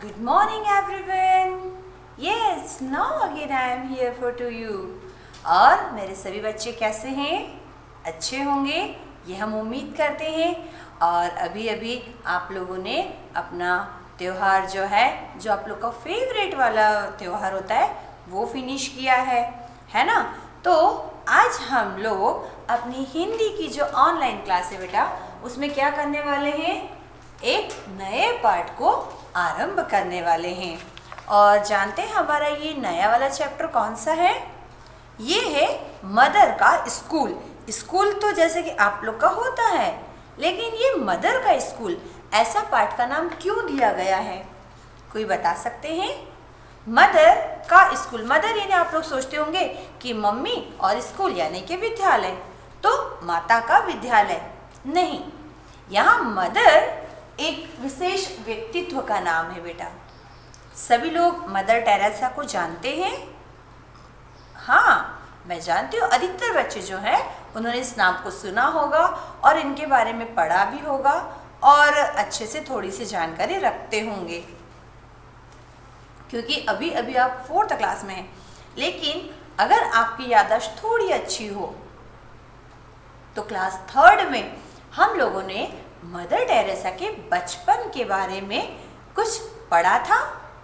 Good morning everyone. Yes, now again I am here for to you. और मेरे सभी बच्चे कैसे हैं? अच्छे होंगे ये हम उम्मीद करते हैं। और अभी अभी आप लोगों ने अपना त्यौहार जो है, जो आप लोग का फेवरेट वाला त्यौहार होता है, वो फिनिश किया है ना? तो आज हम लोग अपनी हिंदी की जो ऑनलाइन क्लास है बेटा, उसमें क्या करने वाले हैं? एक नए पाठ को आरंभ करने वाले हैं। और जानते हैं हमारा ये नया वाला चैप्टर कौन सा है? ये है मदर का स्कूल। स्कूल तो जैसे कि आप लोग का होता है, लेकिन ये मदर का स्कूल, ऐसा पाठ का नाम क्यों दिया गया है? कोई बता सकते हैं? मदर का स्कूल, मदर यानी आप लोग सोचते होंगे कि मम्मी और स्कूल यानी कि विद्यालय, तो माता का विद्यालय नहीं। यहाँ मदर एक विशेष व्यक्तित्व का नाम है बेटा। सभी लोग मदर टेरेसा को जानते हैं? हाँ, मैं जानती हूँ। अधिकतर बच्चे जो हैं उन्होंने इस नाम को सुना होगा और इनके बारे में पढ़ा भी होगा और अच्छे से थोड़ी सी जानकारी रखते होंगे, क्योंकि अभी अभी आप 4th क्लास में हैं। लेकिन अगर आपकी याददाश्त थोड़ी अच्छी हो तो क्लास 3rd में हम लोगों ने मदर टेरेसा के बचपन के बारे में कुछ पढ़ा था।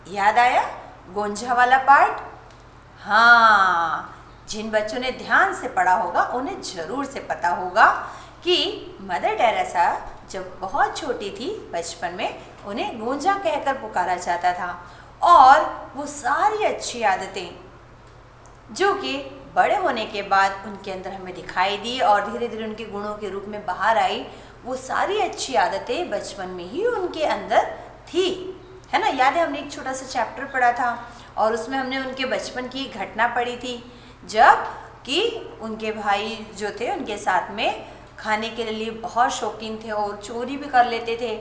याद आया? गोंजा वाला पार्ट। हाँ, जिन बच्चों ने ध्यान से पढ़ा होगा उन्हें जरूर से पता होगा कि मदर टेरेसा जब बहुत छोटी थी, बचपन में उन्हें गोंजा कहकर पुकारा जाता था। और वो सारी अच्छी आदतें जो कि बड़े होने के बाद उनके अंदर हमें दिखाई दी और धीरे धीरे उनके गुणों के रूप में बाहर आई, वो सारी अच्छी आदतें बचपन में ही उनके अंदर थी, है ना? याद है, हमने एक छोटा सा चैप्टर पढ़ा था और उसमें हमने उनके बचपन की घटना पढ़ी थी, जब कि उनके भाई जो थे उनके साथ में खाने के लिए बहुत शौकीन थे और चोरी भी कर लेते थे।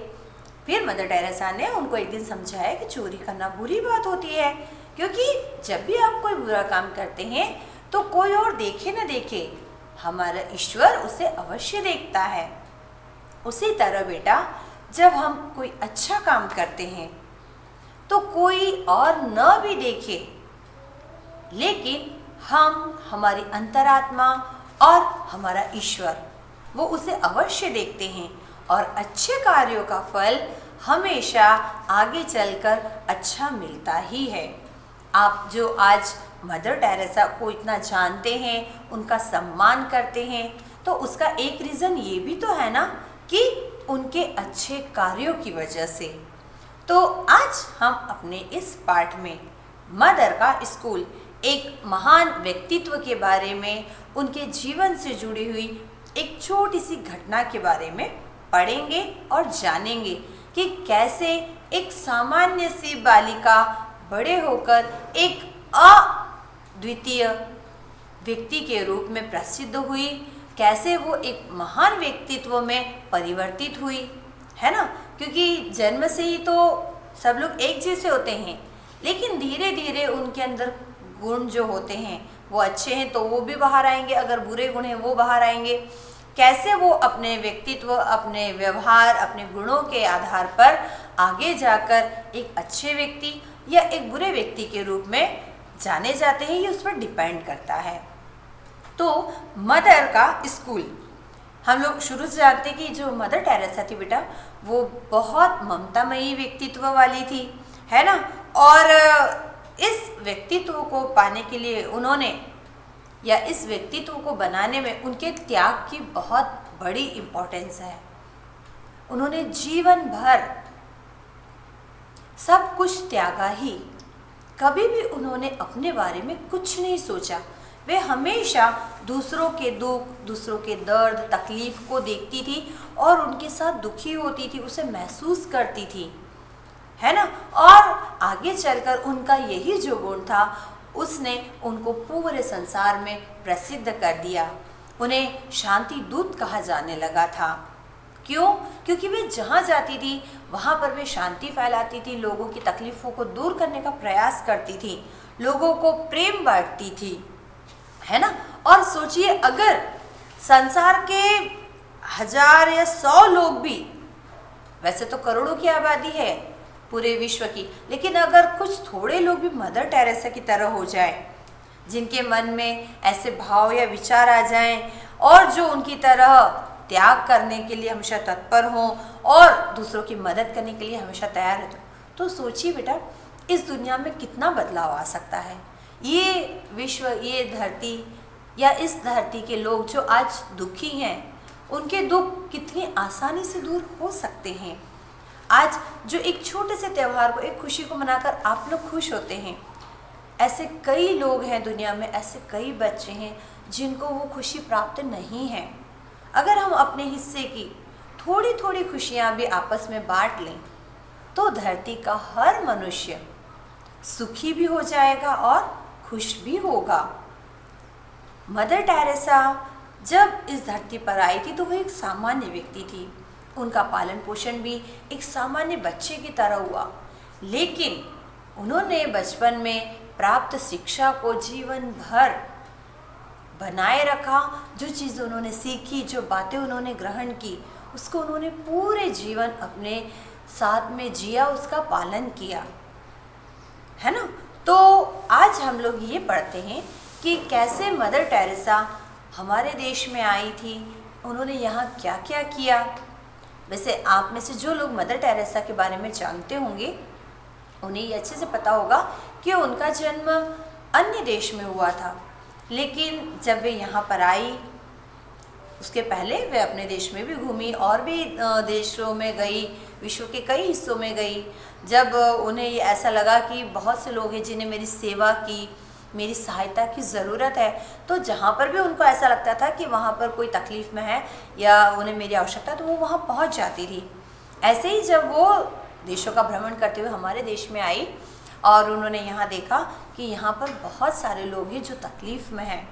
फिर मदर टेरेसा ने उनको एक दिन समझाया कि चोरी करना बुरी बात होती है, क्योंकि जब भी आप कोई बुरा काम करते हैं तो कोई और देखे न देखे, हमारा ईश्वर उसे अवश्य देखता है। उसी तरह बेटा, जब हम कोई अच्छा काम करते हैं तो कोई और न भी देखे, लेकिन हम, हमारी अंतरात्मा और हमारा ईश्वर, वो उसे अवश्य देखते हैं और अच्छे कार्यों का फल हमेशा आगे चलकर अच्छा मिलता ही है। आप जो आज मदर टेरेसा को इतना जानते हैं, उनका सम्मान करते हैं, तो उसका एक रीज़न ये भी तो है ना कि उनके अच्छे कार्यों की वजह से। तो आज हम अपने इस पाठ में मदर का स्कूल, एक महान व्यक्तित्व के बारे में, उनके जीवन से जुड़ी हुई एक छोटी सी घटना के बारे में पढ़ेंगे और जानेंगे कि कैसे एक सामान्य सी बालिका बड़े होकर एक अद्वितीय व्यक्ति के रूप में प्रसिद्ध हुई, कैसे वो एक महान व्यक्तित्व में परिवर्तित हुई, है ना? क्योंकि जन्म से ही तो सब लोग एक जैसे होते हैं, लेकिन धीरे धीरे उनके अंदर गुण जो होते हैं वो अच्छे हैं तो वो भी बाहर आएंगे, अगर बुरे गुण हैं वो बाहर आएंगे। कैसे वो अपने व्यक्तित्व, अपने व्यवहार, अपने गुणों के आधार पर आगे जाकर एक अच्छे व्यक्ति या एक बुरे व्यक्ति के रूप में जाने जाते हैं, ये उस पर डिपेंड करता है। तो मदर का स्कूल, हम लोग शुरू से जानते कि जो मदर टेरेसा थी बेटा, वो बहुत ममतामयी व्यक्तित्व वाली थी, है ना? और इस व्यक्तित्व को पाने के लिए उन्होंने, या इस व्यक्तित्व को बनाने में उनके त्याग की बहुत बड़ी इम्पोर्टेंस है। उन्होंने जीवन भर सब कुछ त्यागा ही, कभी भी उन्होंने अपने बारे में कुछ नहीं सोचा। वे हमेशा दूसरों के दुख, दूसरों के दर्द, तकलीफ को देखती थी और उनके साथ दुखी होती थी, उसे महसूस करती थी, है ना? और आगे चलकर उनका यही जो गुण था, उसने उनको पूरे संसार में प्रसिद्ध कर दिया। उन्हें शांति दूत कहा जाने लगा था। क्यों? क्योंकि वे जहाँ जाती थी वहाँ पर वे शांति फैलाती थी, लोगों की तकलीफ़ों को दूर करने का प्रयास करती थी, लोगों को प्रेम बांटती थी, है ना? और सोचिए, अगर संसार के 1000 या 100 लोग भी, वैसे तो करोड़ों की आबादी है पूरे विश्व की। लेकिन अगर कुछ थोड़े लोग भी मदर टेरेसा की तरह हो जाए, जिनके मन में ऐसे भाव या विचार आ जाएं और जो उनकी तरह त्याग करने के लिए हमेशा तत्पर हों और दूसरों की मदद करने के लिए हमेशा तैयार हो, तो सोचिए बेटा इस दुनिया में कितना बदलाव आ सकता है। ये विश्व, ये धरती या इस धरती के लोग जो आज दुखी हैं, उनके दुख कितनी आसानी से दूर हो सकते हैं। आज जो एक छोटे से त्यौहार को, एक खुशी को मनाकर आप लोग खुश होते हैं, ऐसे कई लोग हैं दुनिया में, ऐसे कई बच्चे हैं जिनको वो खुशी प्राप्त नहीं है। अगर हम अपने हिस्से की थोड़ी थोड़ी खुशियाँ भी आपस में बांट लें तो धरती का हर मनुष्य सुखी भी हो जाएगा और खुश भी होगा। मदर टेरेसा जब इस धरती पर आई थी तो वो एक सामान्य व्यक्ति थी। उनका पालन पोषण भी एक सामान्य बच्चे की तरह हुआ, लेकिन उन्होंने बचपन में प्राप्त शिक्षा को जीवन भर बनाए रखा। जो चीज़ उन्होंने सीखी, जो बातें उन्होंने ग्रहण की, उसको उन्होंने पूरे जीवन अपने साथ में जिया, उसका पालन किया, है ना। तो आज हम लोग ये पढ़ते हैं कि कैसे मदर टेरेसा हमारे देश में आई थी, उन्होंने यहाँ क्या क्या किया। वैसे आप में से जो लोग मदर टेरेसा के बारे में जानते होंगे उन्हें ये अच्छे से पता होगा कि उनका जन्म अन्य देश में हुआ था, लेकिन जब वे यहाँ पर आई उसके पहले वे अपने देश में भी घूमी और भी देशों में गई, विश्व के कई हिस्सों में गई। जब उन्हें ये ऐसा लगा कि बहुत से लोग हैं जिन्हें मेरी सेवा की, मेरी सहायता की ज़रूरत है, तो जहाँ पर भी उनको ऐसा लगता था कि वहाँ पर कोई तकलीफ़ में है या उन्हें मेरी आवश्यकता है, तो वो वहाँ पहुँच जाती थी। ऐसे ही जब वो देशों का भ्रमण करते हुए हमारे देश में आई और उन्होंने यहाँ देखा कि यहाँ पर बहुत सारे लोग हैं जो तकलीफ़ में हैं,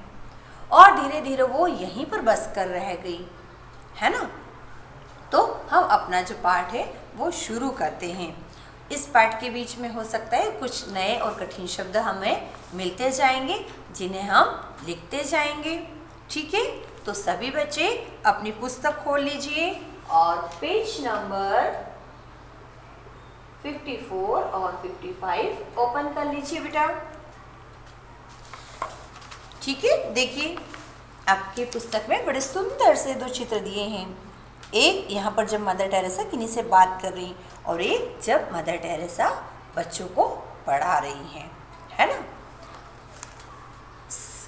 और धीरे धीरे वो यहीं पर बस कर रह गई, है ना। तो हम अपना जो पाठ है वो शुरू करते हैं। इस पाठ के बीच में हो सकता है कुछ नए और कठिन शब्द हमें मिलते जाएंगे जिन्हें हम लिखते जाएंगे, ठीक है। तो सभी बच्चे अपनी पुस्तक खोल लीजिए और पेज नंबर 54 और 55 ओपन कर लीजिए बेटा, ठीक है। देखिए आपके पुस्तक में बड़े सुंदर से दो चित्र दिए हैं। एक यहाँ पर जब मदर टेरेसा किन्हीं से बात कर रही और एक जब मदर टेरेसा बच्चों को पढ़ा रही हैं, है ना।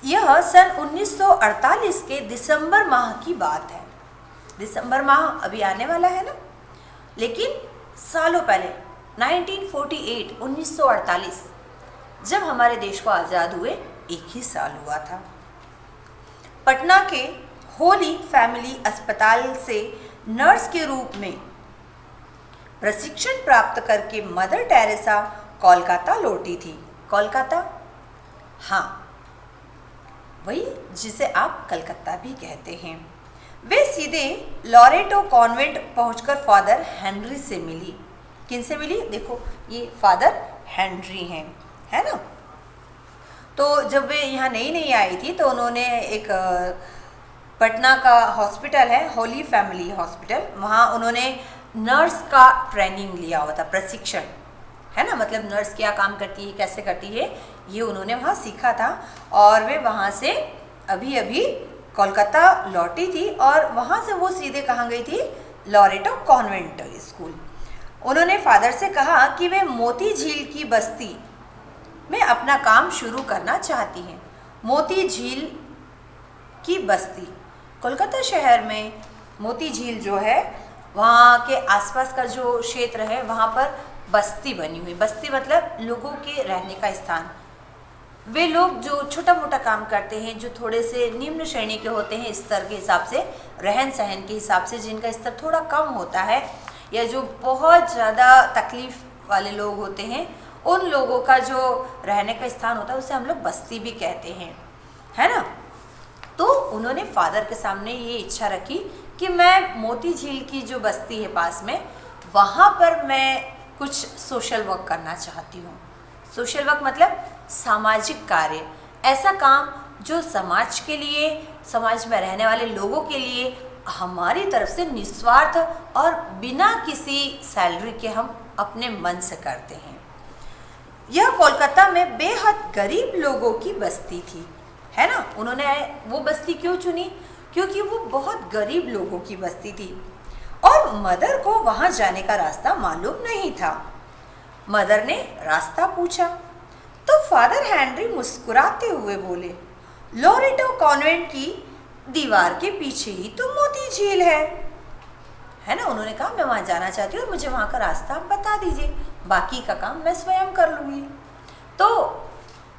यह सन 1948 के दिसंबर माह की बात है। दिसंबर माह अभी आने वाला है ना, लेकिन सालों पहले 1948 जब हमारे देश को आज़ाद हुए एक ही साल हुआ था। पटना के होली फैमिली अस्पताल से नर्स के रूप में प्रशिक्षण प्राप्त करके मदर टेरेसा कोलकाता लौटी थी। कोलकाता, हाँ वही जिसे आप कलकत्ता भी कहते हैं। वे सीधे लॉरेटो कॉन्वेंट पहुंचकर फादर हेनरी से मिली। किन से मिली? देखो ये फादर हेनरी हैं, है ना। तो जब वे यहाँ नई नई आई थी तो उन्होंने एक पटना का हॉस्पिटल है, होली फैमिली हॉस्पिटल, वहाँ उन्होंने नर्स का ट्रेनिंग लिया हुआ था, प्रशिक्षण, है ना। मतलब नर्स क्या काम करती है, कैसे करती है, ये उन्होंने वहाँ सीखा था। और वे वहाँ से अभी अभी कोलकाता लौटी थी और वहाँ से वो सीधे कहाँ गई थी? Loreto convent school. उन्होंने फादर से कहा कि वे मोती झील की बस्ती में अपना काम शुरू करना चाहती हैं। मोती झील की बस्ती, कोलकाता शहर में मोती झील जो है वहाँ के आसपास का जो क्षेत्र है वहाँ पर बस्ती बनी हुई। बस्ती मतलब लोगों के रहने का स्थान। वे लोग जो छोटा मोटा काम करते हैं, जो थोड़े से निम्न श्रेणी के होते हैं स्तर के हिसाब से, रहन सहन के हिसाब से, जिनका स्तर थोड़ा कम होता है, या जो बहुत ज़्यादा तकलीफ़ वाले लोग होते हैं, उन लोगों का जो रहने का स्थान होता है उसे हम लोग बस्ती भी कहते हैं, है ना। तो उन्होंने फादर के सामने ये इच्छा रखी कि मैं मोती झील की जो बस्ती है पास में, वहाँ पर मैं कुछ सोशल वर्क करना चाहती हूँ। सोशल वर्क मतलब सामाजिक कार्य, ऐसा काम जो समाज के लिए, समाज में रहने वाले लोगों के लिए हमारी तरफ से निस्वार्थ और बिना किसी सैलरी के हम अपने मन से करते हैं। यह कोलकाता में बेहद गरीब लोगों की बस्ती थी, है ना। उन्होंने वो बस्ती क्यों चुनी? क्योंकि वो बहुत गरीब लोगों की बस्ती थी और मदर को वहाँ जाने का रास्ता मालूम नहीं था। मदर ने रास्ता पूछा तो फादर हेनरी मुस्कुराते हुए बोले, लोरेटो कॉन्वेंट की दीवार के पीछे ही तो मोती झील है ना। उन्होंने कहा मैं वहाँ जाना चाहती हूँ, मुझे वहाँ का रास्ता आप बता दीजिए, बाकी का काम मैं स्वयं कर लूँगी। तो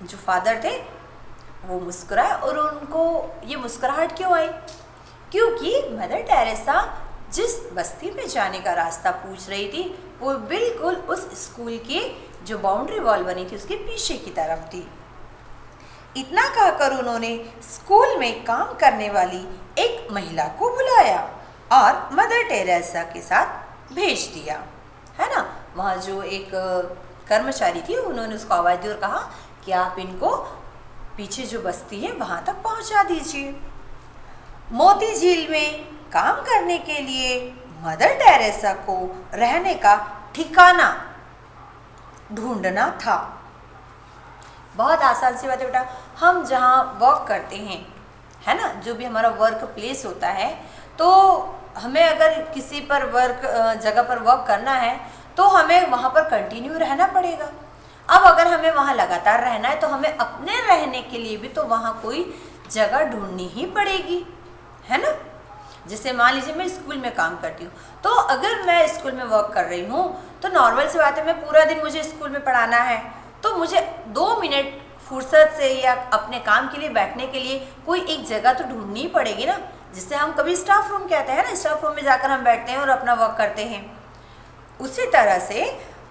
जो फादर थे वो मुस्कुराए, और उनको ये मुस्कुराहट क्यों आई? क्योंकि मदर टेरेसा जिस बस्ती में जाने का रास्ता पूछ रही थी वो बिल्कुल उस स्कूल की जो बाउंड्री वॉल बनी थी उसके पीछे की तरफ थी। इतना कहकर उन्होंने स्कूल में काम करने वाली एक महिला को बुलाया और मदर टेरेसा के साथ भेज दिया, है ना। वहाँ जो एक कर्मचारी थी उन्होंने उसको आवाज़ दी और कहा कि आप इनको पीछे जो बस्ती है वहाँ तक पहुँचा दीजिए। मोती झील में काम करने के लिए मदर टेरेसा को रहने का ठिकाना ढूंढना था। बहुत आसान सी बात है बेटा, हम जहाँ वर्क करते हैं, है ना, जो भी हमारा वर्क प्लेस होता है, तो हमें अगर किसी पर जगह पर वर्क करना है तो हमें वहाँ पर कंटिन्यू रहना पड़ेगा। अब अगर हमें वहाँ लगातार रहना है तो हमें अपने रहने के लिए भी तो वहाँ कोई जगह ढूंढनी ही पड़ेगी, है ना। जैसे मान लीजिए मैं स्कूल में काम करती हूँ, तो अगर मैं स्कूल में वर्क कर रही हूँ तो नॉर्मल सी बात है, मैं पूरा दिन मुझे स्कूल में पढ़ाना है, तो मुझे 2 मिनट फुर्सत से या अपने काम के लिए बैठने के लिए कोई एक जगह तो ढूंढनी ही पड़ेगी ना, जिससे हम कभी स्टाफ रूम कहते हैं ना, स्टाफ रूम में जाकर हम बैठते हैं और अपना वर्क करते हैं। उसी तरह से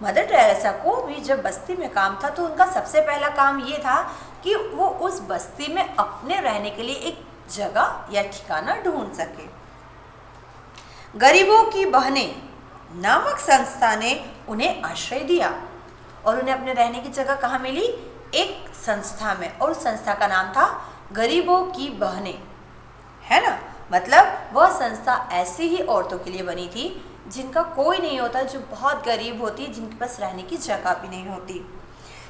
मदर टेरेसा को भी जब बस्ती में काम था तो उनका सबसे पहला काम ये था कि वो उस बस्ती में अपने रहने के लिए एक जगह या ठिकाना ढूंढ सके। गरीबों की बहनें नामक संस्था ने उन्हें आश्रय दिया और उन्हें अपने रहने की जगह कहाँ मिली? एक संस्था में, और उस संस्था का नाम था गरीबों की बहनें, है ना। मतलब वह संस्था ऐसी ही औरतों के लिए बनी थी जिनका कोई नहीं होता, जो बहुत गरीब होती, जिनके पास रहने की जगह भी नहीं होती।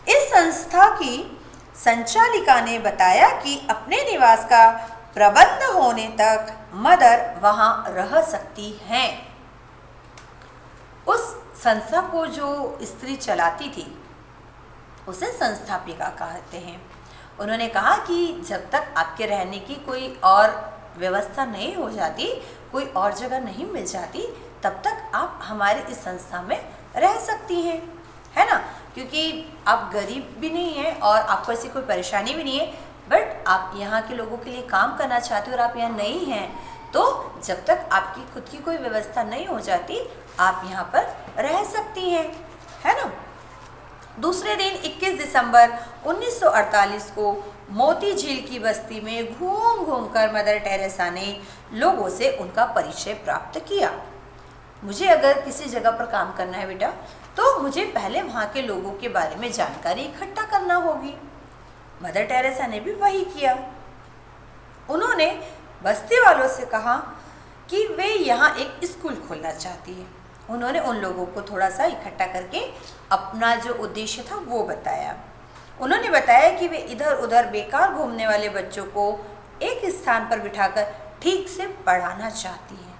इस संस्था की संचालिका ने बताया कि अपने निवास का प्रबंध होने तक मदर वहां रह सकती हैं। उस संस्था को जो स्त्री चलाती थी उसे संस्थापिका कहते हैं। उन्होंने कहा कि जब तक आपके रहने की कोई और व्यवस्था नहीं हो जाती, कोई और जगह नहीं मिल जाती, तब तक आप हमारी इस संस्था में रह सकती हैं, है ना। क्योंकि आप गरीब भी नहीं हैं और आपको ऐसी कोई परेशानी भी नहीं है, बट आप यहाँ के लोगों के लिए काम करना चाहते हो और आप यहाँ नहीं हैं, तो जब तक आपकी खुद की कोई व्यवस्था नहीं हो जाती आप यहाँ पर रह सकती हैं, है ना। दूसरे दिन 21 दिसंबर 1948 को मोती झील की बस्ती में घूम घूम कर मदर टेरेसा ने लोगों से उनका परिचय प्राप्त किया। मुझे अगर किसी जगह पर काम करना है बेटा, तो मुझे पहले वहाँ के लोगों के बारे में जानकारी इकट्ठा करना होगी। मदर टेरेसा ने भी वही किया। उन्होंने बस्ती वालों से कहा कि वे यहाँ एक स्कूल खोलना चाहती है। उन्होंने उन लोगों को थोड़ा सा इकट्ठा करके अपना जो उद्देश्य था वो बताया। उन्होंने बताया कि वे इधर उधर बेकार घूमने वाले बच्चों को एक स्थान पर बिठाकर ठीक से पढ़ाना चाहती हैं।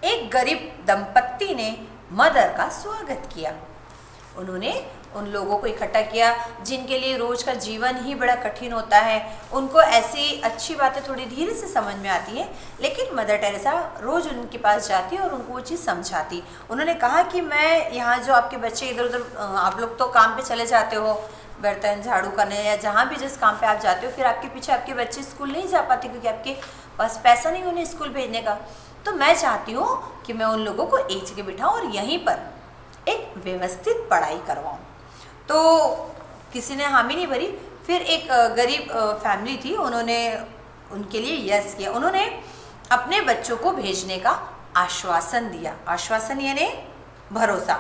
एक गरीब दंपत्ति ने मदर का स्वागत किया। उन्होंने उन लोगों को इकट्ठा किया जिनके लिए रोज का जीवन ही बड़ा कठिन होता है। उनको ऐसी अच्छी बातें थोड़ी धीरे से समझ में आती है, लेकिन मदर टेरेसा रोज उनके पास जाती और उनको वो चीज़ समझाती। उन्होंने कहा कि मैं यहाँ जो आपके बच्चे इधर उधर, आप लोग तो काम पे चले जाते हो बर्तन झाड़ू करने या जहाँ भी जिस काम पे आप जाते हो, फिर आपके पीछे आपके बच्चे स्कूल नहीं जा पाते क्योंकि आपके पास पैसा नहीं उन्हें स्कूल भेजने का। तो मैं चाहती हूँ कि मैं उन लोगों को एक जगह बिठाऊँ और यहीं पर एक व्यवस्थित पढ़ाई करवाऊँ। तो किसी ने हामी नहीं भरी। फिर एक गरीब फैमिली थी, उन्होंने उनके लिए यस किया। उन्होंने अपने बच्चों को भेजने का आश्वासन दिया। आश्वासन यानी भरोसा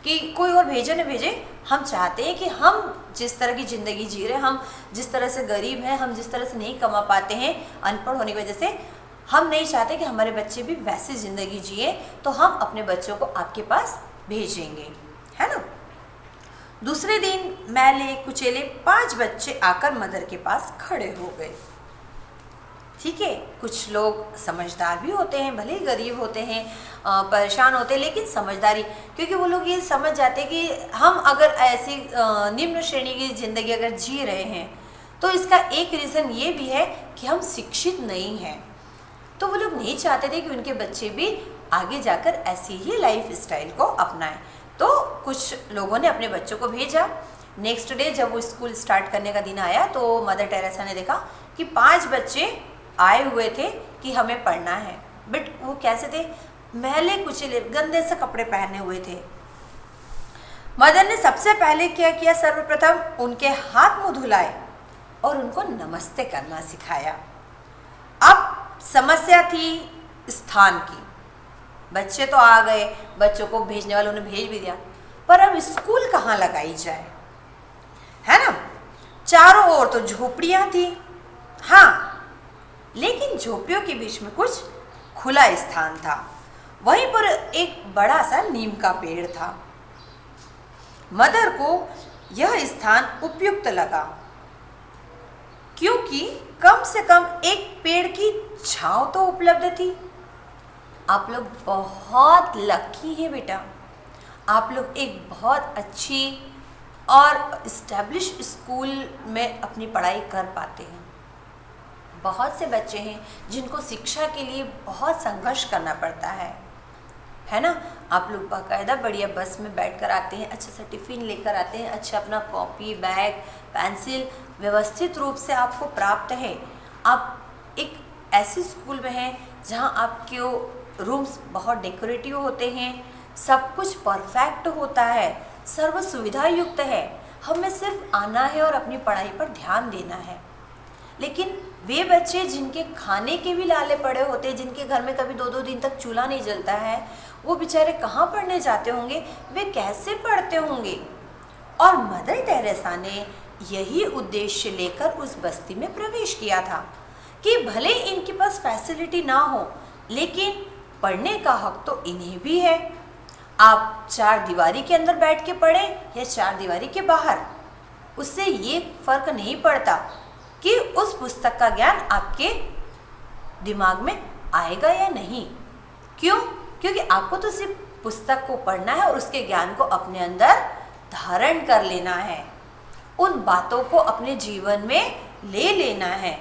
कि कोई और भेजे न भेजे, हम चाहते हैं कि हम जिस तरह की ज़िंदगी जी रहे, हम जिस तरह से गरीब हैं, हम जिस तरह से नहीं कमा पाते हैं अनपढ़ होने की वजह से, हम नहीं चाहते कि हमारे बच्चे भी वैसी ज़िंदगी जिए, तो हम अपने बच्चों को आपके पास भेजेंगे, है ना। दूसरे दिन मैले कुचेले 5 बच्चे आकर मदर के पास खड़े हो गए। ठीक है, कुछ लोग समझदार भी होते हैं, भले ही गरीब होते हैं, परेशान होते हैं, लेकिन समझदारी, क्योंकि वो लोग ये समझ जाते हैं कि हम अगर ऐसी निम्न श्रेणी की ज़िंदगी अगर जी रहे हैं तो इसका एक रीज़न ये भी है कि हम शिक्षित नहीं हैं। तो वो लोग नहीं चाहते थे कि उनके बच्चे भी आगे जाकर ऐसी ही लाइफ स्टाइल को अपनाएं। तो कुछ लोगों ने अपने बच्चों को भेजा। नेक्स्ट डे जब वो स्कूल स्टार्ट करने का दिन आया तो मदर टेरेसा ने देखा कि 5 बच्चे आए हुए थे कि हमें पढ़ना है, बट वो कैसे थे, मैले कुचले गंदे से कपड़े पहने हुए थे। मदर ने सबसे पहले क्या किया, सर्वप्रथम उनके हाथ मुंह धुलाए और उनको नमस्ते करना सिखाया। अब समस्या थी स्थान की। बच्चे तो आ गए, बच्चों को भेजने वालों ने भेज भी दिया, पर अब स्कूल कहाँ लगाई जाए, है ना। चारों ओर तो झोपड़ियाँ थी, हाँ, लेकिन झोपड़ियों के बीच में कुछ खुला स्थान था। वहीं पर एक बड़ा सा नीम का पेड़ था। मदर को यह स्थान उपयुक्त लगा, क्योंकि कम से कम एक पेड़ की छांव तो उपलब्ध थी। आप लोग बहुत लकी हैं बेटा, आप लोग एक बहुत अच्छी और इस्टेब्लिश स्कूल में अपनी पढ़ाई कर पाते हैं। बहुत से बच्चे हैं जिनको शिक्षा के लिए बहुत संघर्ष करना पड़ता है ना। आप लोग बाकायदा बढ़िया बस में बैठ कर आते हैं, अच्छा सा टिफ़िन लेकर आते हैं, अच्छा अपना कॉपी, बैग, पेंसिल व्यवस्थित रूप से आपको प्राप्त है। आप एक ऐसी स्कूल में हैं जहां आपके रूम्स बहुत डेकोरेटिव होते हैं, सब कुछ परफेक्ट होता है, सर्व सुविधा युक्त है। हमें सिर्फ आना है और अपनी पढ़ाई पर ध्यान देना है। लेकिन वे बच्चे जिनके खाने के भी लाले पड़े होते हैं, जिनके घर में कभी 2-2 दिन तक चूल्हा नहीं जलता है, वो बेचारे कहाँ पढ़ने जाते होंगे, वे कैसे पढ़ते होंगे। और मदर टेरेसा ने यही उद्देश्य लेकर उस बस्ती में प्रवेश किया था कि भले इनके पास फैसिलिटी ना हो, लेकिन पढ़ने का हक तो इन्हें भी है। आप 4 दीवारी के अंदर बैठ के पढ़ें या 4 दीवारी के बाहर, उससे ये फर्क नहीं पड़ता कि उस पुस्तक का ज्ञान आपके दिमाग में आएगा या नहीं। क्यों? क्योंकि आपको तो सिर्फ पुस्तक को पढ़ना है और उसके ज्ञान को अपने अंदर धारण कर लेना है, उन बातों को अपने जीवन में ले लेना है।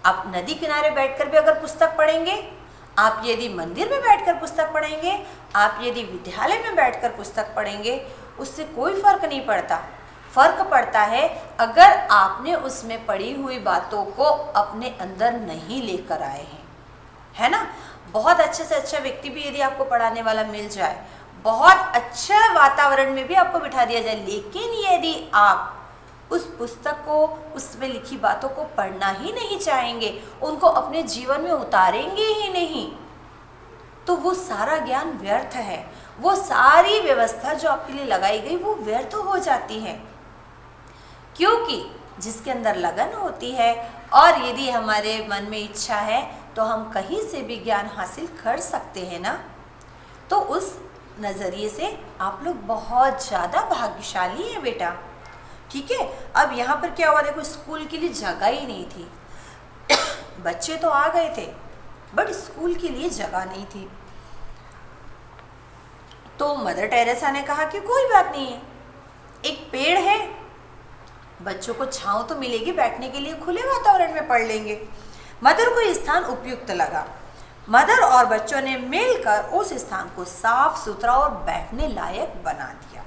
आप नदी किनारे बैठकर भी अगर पुस्तक पढ़ेंगे, आप यदि मंदिर में बैठकर पुस्तक पढ़ेंगे, आप यदि विद्यालय में बैठकर पुस्तक पढ़ेंगे, उससे कोई फर्क नहीं पड़ता। फर्क पड़ता है अगर आपने उसमें पढ़ी हुई बातों को अपने अंदर नहीं लेकर आए हैं, है ना। बहुत अच्छे से अच्छा व्यक्ति भी यदि आपको पढ़ाने वाला मिल जाए, बहुत अच्छा वातावरण में भी आपको बिठा दिया जाए, लेकिन यदि आप उस पुस्तक को, उसमें लिखी बातों को पढ़ना ही नहीं चाहेंगे, उनको अपने जीवन में उतारेंगे ही नहीं, तो वो सारा ज्ञान व्यर्थ है। वो सारी व्यवस्था जो आपके लिए लगाई गई वो व्यर्थ हो जाती है। क्योंकि जिसके अंदर लगन होती है और यदि हमारे मन में इच्छा है तो हम कहीं से भी ज्ञान हासिल कर सकते हैं ना। तो उस नज़रिए से आप लोग बहुत ज़्यादा भाग्यशाली हैं बेटा। ठीक है, अब यहाँ पर क्या हुआ, देखो स्कूल के लिए जगह ही नहीं थी। बच्चे तो आ गए थे बट स्कूल के लिए जगह नहीं थी। तो मदर टेरेसा ने कहा कि कोई बात नहीं है, एक पेड़ है, बच्चों को छांव तो मिलेगी, बैठने के लिए खुले वातावरण में पढ़ लेंगे। मदर को ये स्थान उपयुक्त लगा। मदर और बच्चों ने मिलकर उस स्थान को साफ सुथरा और बैठने लायक बना दिया।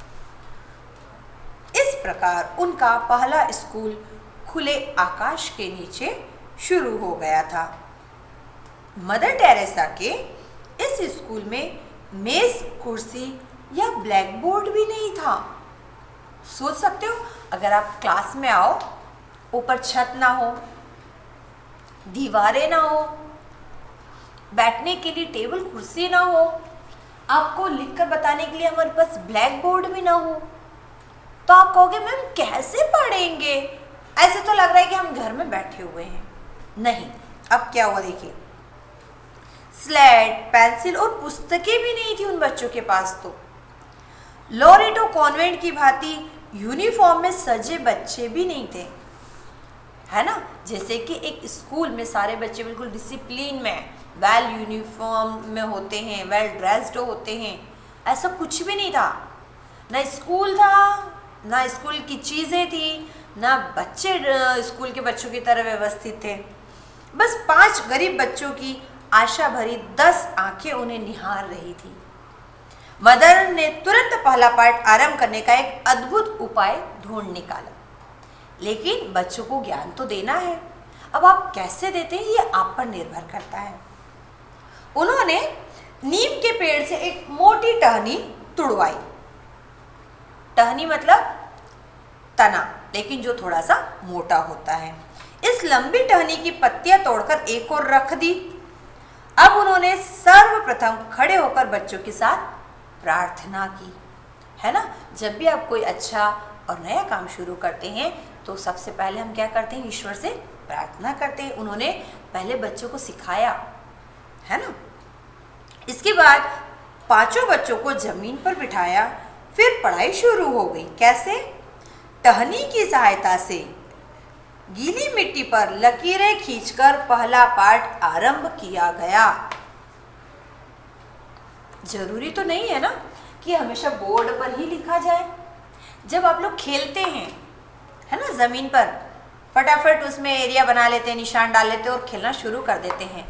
इस प्रकार उनका पहला स्कूल खुले आकाश के नीचे शुरू हो गया था। मदर टेरेसा के इस स्कूल में मेज, कुर्सी या ब्लैक बोर्ड भी नहीं था। सोच सकते हो, अगर आप क्लास में आओ, ऊपर छत ना हो, दीवारें ना हो, बैठने के लिए टेबल कुर्सी ना हो, आपको लिखकर बताने के लिए हमारे पास ब्लैक बोर्ड भी ना हो, तो आप कहोगे मैम कैसे पढ़ेंगे, ऐसे तो लग रहा है कि हम घर में बैठे हुए हैं। नहीं, अब क्या हुआ देखिए, स्लेट, पेंसिल और पुस्तकें भी नहीं थी उन बच्चों के पास। तो लोरेटो कॉन्वेंट की भांति यूनिफॉर्म में सजे बच्चे भी नहीं थे, है ना। जैसे कि एक स्कूल में सारे बच्चे बिल्कुल डिसिप्लिन में वेल यूनिफॉर्म में होते हैं, वेल ड्रेस्ड होते हैं, ऐसा कुछ भी नहीं था। ना स्कूल था, ना स्कूल की चीज़ें थी, ना बच्चे स्कूल के बच्चों की तरह व्यवस्थित थे। बस 5 गरीब बच्चों की आशा भरी 10 आंखें उन्हें निहार रही थी। मदर ने तुरंत पहला पाठ आरंभ करने का एक अद्भुत उपाय ढूंढ निकाला। लेकिन बच्चों को ज्ञान तो देना है, अब आप कैसे देते हैं ये आप पर निर्भर करता है। उन्होंने नीम के पेड़ से एक मोटी टहनी तुड़वाई। टहनी मतलब तना, लेकिन जो थोड़ा सा मोटा होता है। इस लंबी टहनी की पत्तियां तोड़कर एक और रख दी। अब उन्होंने सर्वप्रथम खड़े होकर बच्चों के साथ प्रार्थना की, है ना। जब भी आप कोई अच्छा और नया काम शुरू करते हैं तो सबसे पहले हम क्या करते हैं, ईश्वर से प्रार्थना करते हैं। उन्होंने पहले बच्चों को सिखाया, है ना। इसके बाद 5 बच्चों को जमीन पर बिठाया, फिर पढ़ाई शुरू हो गई। कैसे? टहनी की सहायता से गीली मिट्टी पर लकीरें खींचकर पहला पाठ आरंभ किया गया। जरूरी तो नहीं है ना कि हमेशा बोर्ड पर ही लिखा जाए। जब आप लोग खेलते हैं, है ना, जमीन पर फटाफट उसमें एरिया बना लेते हैं, निशान डाल लेते हैं और खेलना शुरू कर देते हैं,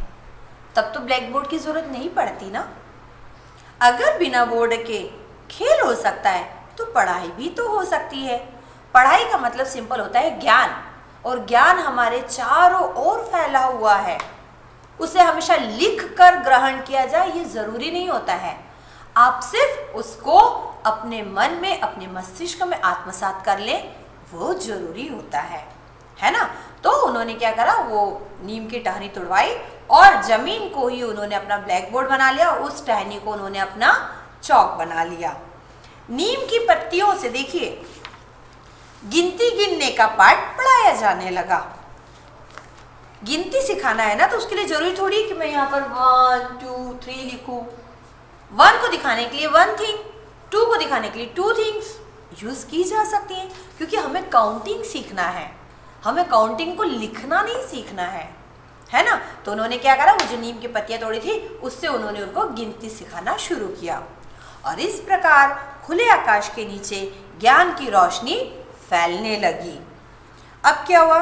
तब तो ब्लैक बोर्ड की जरूरत नहीं पड़ती ना। अगर बिना बोर्ड के खेल हो सकता है तो पढ़ाई भी तो हो सकती है। पढ़ाई का मतलब सिंपल होता है ज्ञान, और ज्ञान हमारे चारों ओर फैला हुआ है। उसे हमेशा लिख कर ग्रहण किया जाए ये जरूरी नहीं होता है। आप सिर्फ उसको अपने मन में, अपने मस्तिष्क में आत्मसात कर ले, वो जरूरी होता है ना। तो उन्होंने क्या करा, वो नीम की टहनी तुड़वाई और जमीन को ही उन्होंने अपना ब्लैक बोर्ड बना लिया, उस टहनी को उन्होंने अपना चौक बना लिया। नीम की पत्तियों से देखिए गिनती गिनने का पाठ पढ़ाया जाने लगा। गिनती सिखाना है ना, तो उसके लिए जरूरी थोड़ी कि मैं यहाँ पर 1 2 3 लिखूं। 1 को दिखाने के लिए 1 थिंग, 2 को दिखाने के लिए 2 थिंग्स यूज की जा सकती हैं, क्योंकि हमें काउंटिंग सीखना है, हमें काउंटिंग को लिखना नहीं सीखना है ना। तो उन्होंने क्या करा, वो जो नीम की पत्तियां तोड़ी थी उससे उन्होंने उनको गिनती सिखाना शुरू किया, और इस प्रकार खुले आकाश के नीचे ज्ञान की रोशनी फैलने लगी। अब क्या हुआ,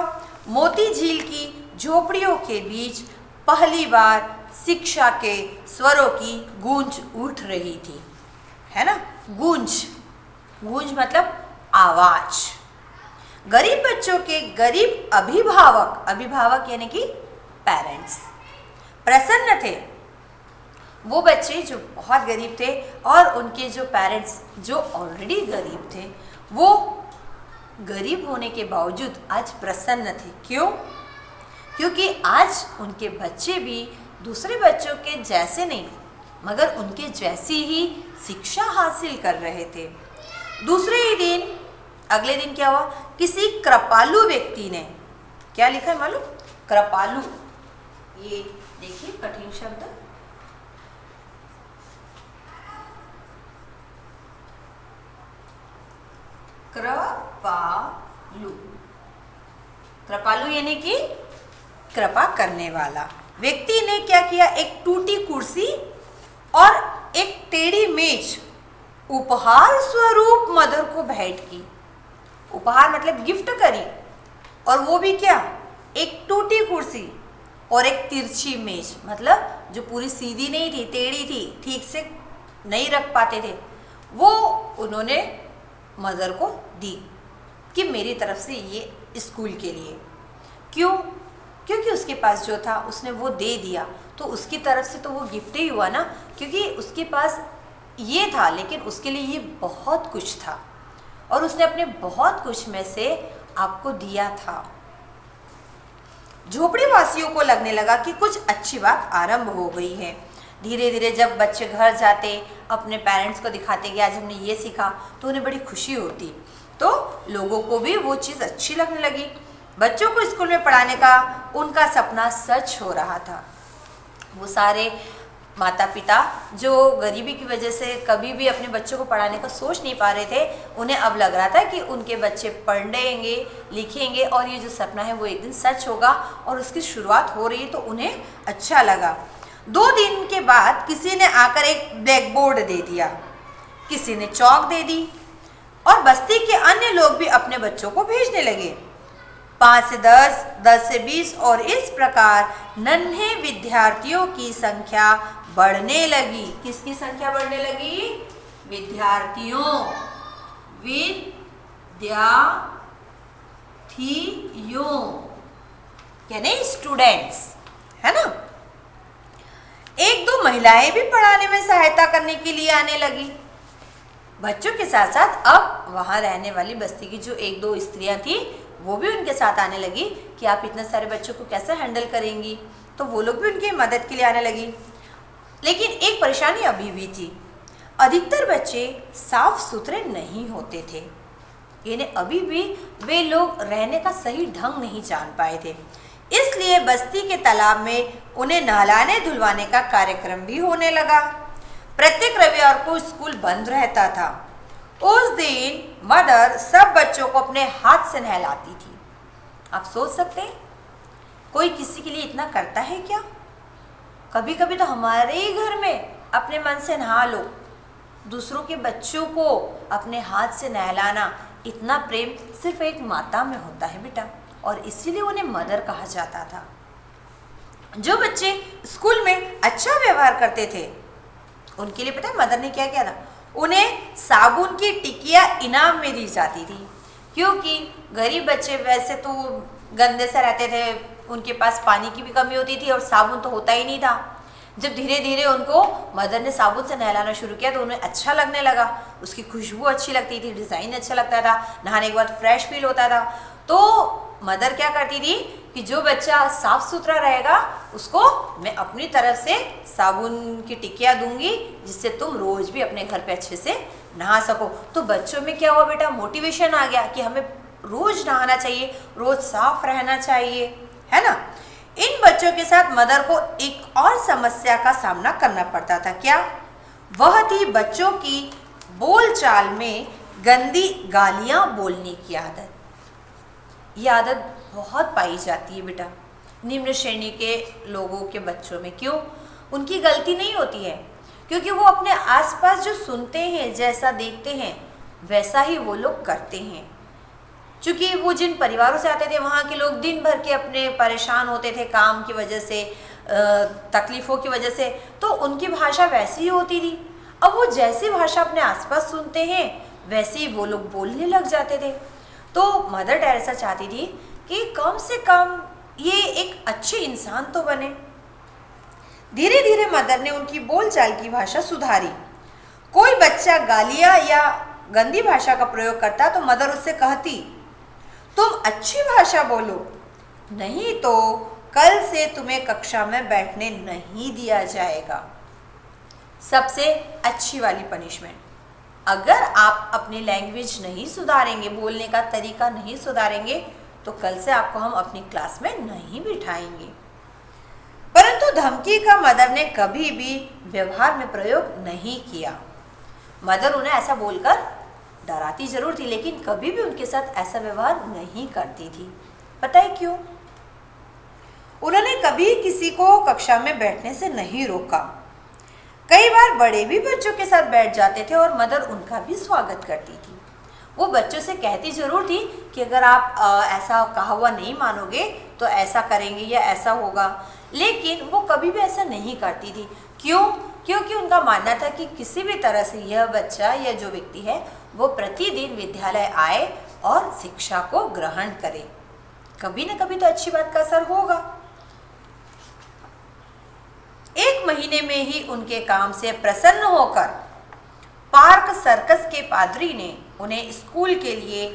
मोती झील की झोपड़ियों के बीच पहली बार शिक्षा के स्वरों की गूंज उठ रही थी, है ना। गूंज, गूंज मतलब आवाज। गरीब बच्चों के गरीब अभिभावक, अभिभावक यानी कि पेरेंट्स, प्रसन्न थे। वो बच्चे जो बहुत गरीब थे और उनके जो पेरेंट्स जो ऑलरेडी गरीब थे, वो गरीब होने के बावजूद आज प्रसन्न थे। क्यों? क्योंकि आज उनके बच्चे भी दूसरे बच्चों के जैसे नहीं, मगर उनके जैसी ही शिक्षा हासिल कर रहे थे। दूसरे ही दिन, अगले दिन क्या हुआ, किसी कृपालु व्यक्ति ने क्या लिखा है मालूम? कृपालु, ये देखिए कठिन शब्द, कृपालु। कृपालु यानी कि कृपा करने वाला व्यक्ति ने क्या किया, एक टूटी कुर्सी और एक टेढ़ी मेज उपहार स्वरूप मदर को भेंट की। उपहार मतलब गिफ्ट करी, और वो भी क्या, एक टूटी कुर्सी और एक तिरछी मेज, मतलब जो पूरी सीधी नहीं थी, टेढ़ी थी, ठीक से नहीं रख पाते थे, वो उन्होंने मदर को दी कि मेरी तरफ से ये स्कूल के लिए। क्यों? क्योंकि उसके पास जो था उसने वो दे दिया, तो उसकी तरफ से तो वो गिफ्ट ही हुआ ना, क्योंकि उसके पास ये था लेकिन उसके लिए ये बहुत कुछ था, और उसने अपने बहुत कुछ में से आपको दिया था। झोपड़ी वासियों को लगने लगा कि कुछ अच्छी बात आरंभ हो गई है। धीरे धीरे जब बच्चे घर जाते, अपने पेरेंट्स को दिखाते कि आज हमने ये सीखा, तो उन्हें बड़ी खुशी होती, तो लोगों को भी वो चीज़ अच्छी लगने लगी। बच्चों को स्कूल में पढ़ाने का उनका सपना सच हो रहा था। वो सारे माता पिता जो गरीबी की वजह से कभी भी अपने बच्चों को पढ़ाने का सोच नहीं पा रहे थे, उन्हें अब लग रहा था कि उनके बच्चे पढ़ेंगे लिखेंगे और ये जो सपना है वो एक दिन सच होगा, और उसकी शुरुआत हो रही है, तो उन्हें अच्छा लगा। 2 दिन के बाद किसी ने आकर एक ब्लैक बोर्ड दे दिया, किसी ने चौक दे दी, और बस्ती के अन्य लोग भी अपने बच्चों को भेजने लगे। 5 से 10, 10 से 20 और इस प्रकार नन्हे विद्यार्थियों की संख्या बढ़ने लगी। किसकी संख्या बढ़ने लगी? विद्यार्थियों, यानी स्टूडेंट्स, है ना। 1-2 महिलाएं भी पढ़ाने में सहायता करने के लिए आने लगी। बच्चों के साथ साथ अब वहां रहने वाली बस्ती की जो 1-2 स्त्रियां थी, वो भी उनके साथ आने लगी कि आप इतने सारे बच्चों को कैसे हैंडल करेंगी, तो वो लोग भी उनकी मदद के लिए आने लगी। लेकिन एक परेशानी अभी भी थी, अधिकतर बच्चे साफ सुथरे नहीं होते थे, यानी अभी भी वे लोग रहने का सही ढंग नहीं जान पाए थे। इसलिए बस्ती के तालाब में उन्हें नहलाने धुलवाने का कार्यक्रम भी होने लगा। प्रत्येक रविवार को स्कूल बंद रहता था। उस दिन मदर सब बच्चों को अपने हाथ से नहलाती थी। आप सोच सकते हैं कोई किसी के लिए इतना करता है क्या? कभी कभी तो हमारे ही घर में अपने मन से नहा लो, दूसरों के बच्चों को अपने हाथ से नहलाना, इतना प्रेम सिर्फ एक माता में होता है बेटा, और इसीलिए उन्हें मदर कहा जाता था। जो बच्चे स्कूल में अच्छा व्यवहार करते थे, उनके लिए पता है मदर ने क्या किया था? उन्हें साबुन की टिकिया इनाम में दी जाती थी, क्योंकि गरीब बच्चे वैसे तो गंदे से रहते थे, उनके पास पानी की भी कमी होती थी और साबुन तो होता ही नहीं था। जब धीरे धीरे उनको मदर ने साबुन से नहलाना शुरू किया तो उन्हें अच्छा लगने लगा, उसकी खुशबू अच्छी लगती थी, डिज़ाइन अच्छा लगता था, नहाने के बाद फ्रेश फील होता था। तो मदर क्या करती थी कि जो बच्चा साफ सुथरा रहेगा उसको मैं अपनी तरफ से साबुन की टिकिया दूंगी, जिससे तुम रोज भी अपने घर पे अच्छे से नहा सको। तो बच्चों में क्या हुआ बेटा? मोटिवेशन आ गया कि हमें रोज नहाना चाहिए, रोज साफ रहना चाहिए, है ना। इन बच्चों के साथ मदर को एक और समस्या का सामना करना पड़ता था। क्या? वह थी बच्चों की बोलचाल में गंदी गालियां बोलने की आदत। यह आदत बहुत पाई जाती है बेटा निम्न श्रेणी के लोगों के बच्चों में। क्यों? उनकी गलती नहीं होती है, क्योंकि वो अपने आसपास जो सुनते हैं, जैसा देखते हैं वैसा ही वो लोग करते हैं। क्योंकि वो जिन परिवारों से आते थे वहाँ के लोग दिन भर के अपने परेशान होते थे काम की वजह से, तकलीफ़ों की वजह से, तो उनकी भाषा वैसी ही होती थी। अब वो जैसी भाषा अपने आसपास सुनते हैं वैसे ही वो लोग बोलने लग जाते थे। तो मदर टेरेसा चाहती थी कि कम से कम ये एक अच्छे इंसान तो बने। धीरे धीरे मदर ने उनकी बोलचाल की भाषा सुधारी। कोई बच्चा गालियाँ या गंदी भाषा का प्रयोग करता तो मदर उससे कहती, तुम अच्छी भाषा बोलो, नहीं तो कल से तुम्हें कक्षा में बैठने नहीं दिया जाएगा। सबसे अच्छी वाली पनिशमेंट, अगर आप अपनी लैंग्वेज नहीं सुधारेंगे, बोलने का तरीका नहीं सुधारेंगे, तो कल से आपको हम अपनी क्लास में नहीं बिठाएंगे। परंतु धमकी का मदर ने कभी भी व्यवहार में प्रयोग नहीं किया। मदर उन्हें ऐसा बोलकर डराती जरूर थी, लेकिन कभी भी उनके साथ ऐसा व्यवहार नहीं करती थी। पता है क्यों? उन्होंने कभी किसी को कक्षा में बैठने से नहीं रोका। कई बार बड़े भी बच्चों के साथ बैठ जाते थे और मदर उनका भी स्वागत करती थी। वो बच्चों से कहती जरूर थी कि अगर आप ऐसा कहा हुआ नहीं मानोगे तो ऐसा करेंगे या ऐसा होगा, लेकिन वो कभी भी ऐसा नहीं करती थी। क्यों? क्योंकि उनका मानना था कि किसी भी तरह से यह बच्चा या जो व्यक्ति है वो प्रतिदिन विद्यालय आए और शिक्षा को ग्रहण करे। कभी न कभी तो अच्छी बात का असर होगा। 1 महीने में ही उनके काम से प्रसन्न होकर पार्क सर्कस के पादरी ने उन्हें स्कूल के लिए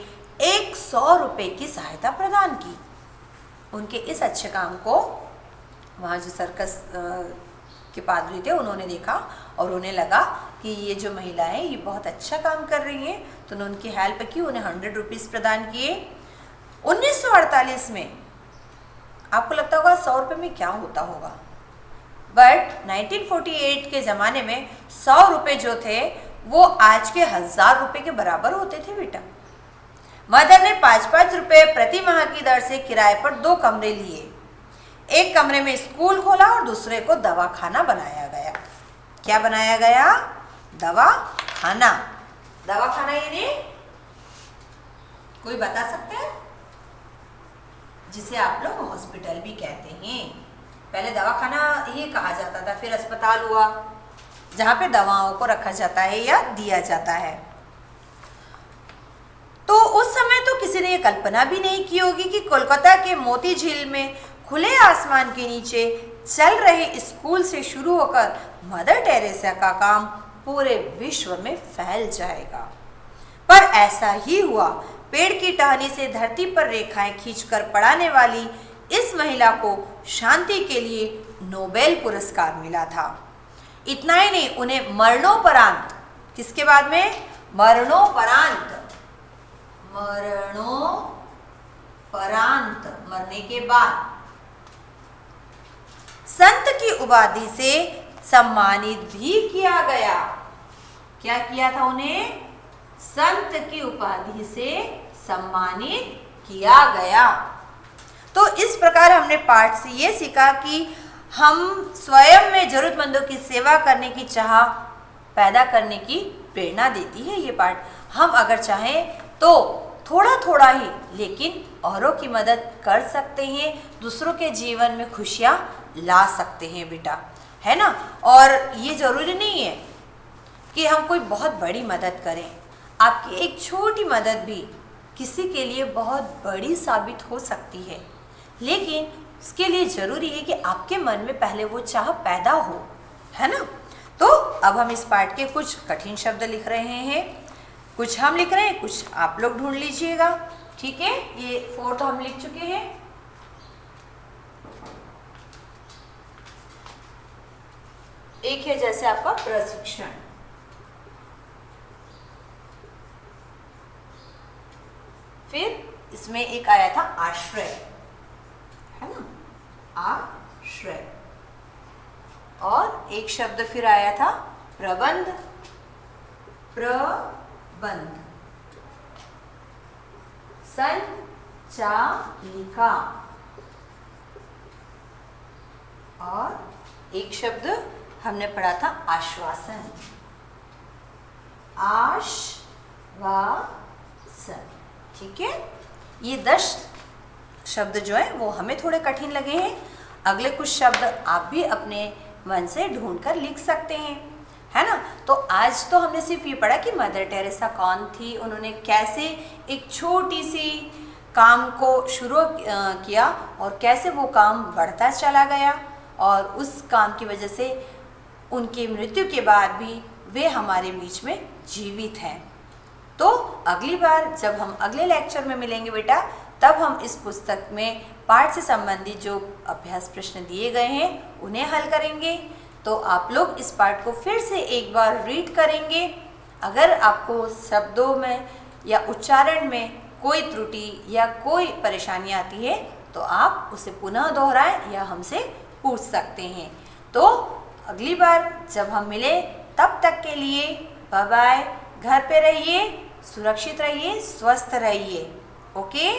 100 रुपये की सहायता प्रदान की। उनके इस अच्छे काम को वहाँ जो सर्कस के पादरी थे उन्होंने देखा और उन्हें लगा कि ये जो महिला है ये बहुत अच्छा काम कर रही है, तो उन्होंने उनकी हेल्प की, उन्हें 100 रुपीज़ प्रदान किए। 1948 में आपको लगता होगा 100 रुपये में क्या होता होगा? बट 1948 के ज़माने में 100 रुपये जो थे वो आज के 1000 रुपये के बराबर होते थे बेटा। मदर ने 5-5 रुपये प्रति माह की दर से किराए पर 2 कमरे लिए। एक कमरे में स्कूल खोला और दूसरे को दवाखाना बनाया गया। क्या बनाया गया? दवाखाना। दवाखाना यानी कोई बता सकते हैं? जिसे आप लोग हॉस्पिटल भी कहते हैं। पहले दवाखाना ही कहा जाता था, फिर अस्पताल हुआ जहाँ पे दवाओं को रखा जाता है या दिया जाता है। तो उस समय तो किसी ने ये कल्पना भी नहीं की होगी कि कोलकाता के मोती झील में खुले आसमान के नीचे चल रहे स्कूल से शुरू होकर मदर टेरेसा का काम पूरे विश्व में फैल जाएगा। पर ऐसा ही हुआ। पेड़ की टहनी से धरती पर रेखाएं खींचकर पढ़ाने वाली इस महिला को शांति के लिए नोबेल पुरस्कार मिला था। इतना ही नहीं, उन्हें मरणोपरांत, किसके बाद में? मरणोपरांत, मरने के बाद संत की उपाधि से सम्मानित भी किया गया। क्या किया था उन्हें? संत की उपाधि से सम्मानित किया गया। तो इस प्रकार हमने पाठ से ये सीखा कि हम स्वयं में जरूरतमंदों की सेवा करने की चाह पैदा करने की प्रेरणा देती है ये पाठ। हम अगर चाहें तो थोड़ा थोड़ा ही लेकिन औरों की मदद कर सकते हैं, दूसरों के जीवन में खुशियाँ ला सकते हैं बेटा, है ना। और ये ज़रूरी नहीं है कि हम कोई बहुत बड़ी मदद करें। आपकी एक छोटी मदद भी किसी के लिए बहुत बड़ी साबित हो सकती है, लेकिन उसके लिए ज़रूरी है कि आपके मन में पहले वो चाह पैदा हो, है ना। तो अब हम इस पाठ के कुछ कठिन शब्द लिख रहे हैं, कुछ हम लिख रहे हैं, कुछ आप लोग ढूंढ लीजिएगा, ठीक है। ये 4 तो हम लिख चुके हैं। एक है जैसे आपका प्रशिक्षण, फिर इसमें एक आया था आश्रय, है ना, आश्रय। और एक शब्द फिर आया था प्रबंध, प्रबंध, संचालिका। और एक शब्द हमने पढ़ा था आश्वासन, आश्वासन, ठीक है। ये 10 शब्द जो है वो हमें थोड़े कठिन लगे हैं। अगले कुछ शब्द आप भी अपने मन से ढूंढकर लिख सकते हैं, है ना। तो आज तो हमने सिर्फ ये पढ़ा कि मदर टेरेसा कौन थी, उन्होंने कैसे एक छोटी सी काम को शुरू किया और कैसे वो काम बढ़ता चला गया और उस काम की वजह से उनकी मृत्यु के बाद भी वे हमारे बीच में जीवित हैं। तो अगली बार जब हम अगले लेक्चर में मिलेंगे बेटा, तब हम इस पुस्तक में पाठ से संबंधित जो अभ्यास प्रश्न दिए गए हैं उन्हें हल करेंगे। तो आप लोग इस पाठ को फिर से एक बार रीड करेंगे। अगर आपको शब्दों में या उच्चारण में कोई त्रुटि या कोई परेशानी आती है तो आप उसे पुनः दोहराएं या हमसे पूछ सकते हैं। तो अगली बार जब हम मिले तब तक के लिए बाय बाय। घर पे रहिए, सुरक्षित रहिए, स्वस्थ रहिए। ओके।